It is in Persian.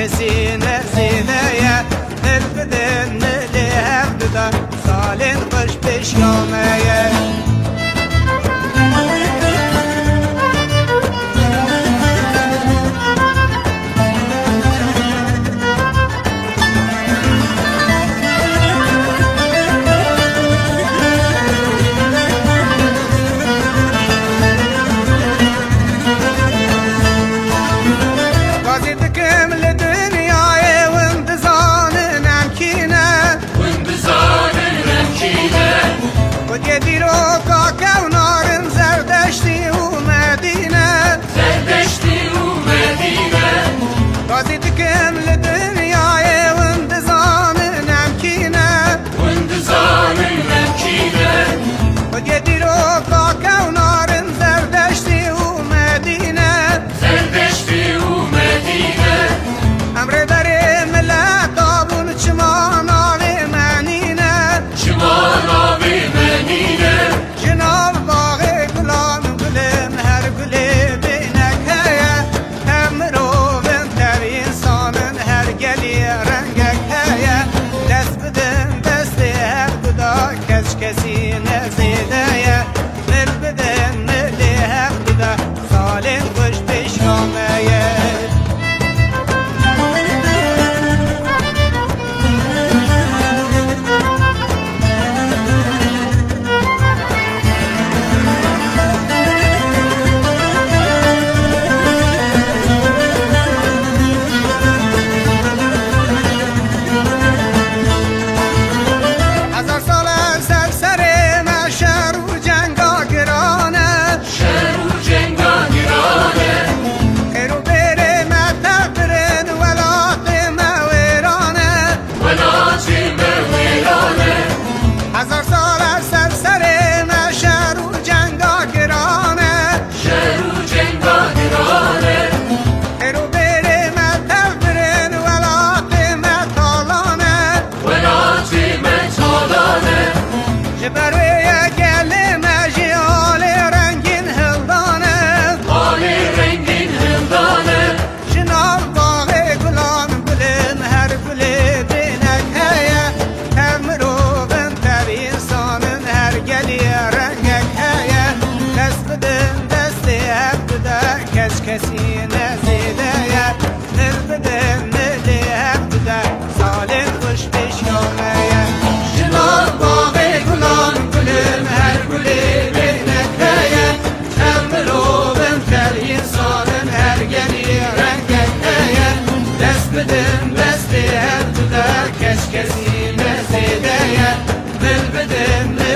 کسی نزیده دل بدن ملی هم دودا سالین خوش پیشگامه کسی نزیده دل بدن ملی هم دودا سالین خوش پیشگامه کسی نزیده دل بدن ملی هم دودا سالین خوش پیشگامه جناب باغ گلان گلم هر گلی بینکه تمرو بنتر انسانم هر گلی رنگکه دست بدن دستی هم دودا کسی نزیده دل بدن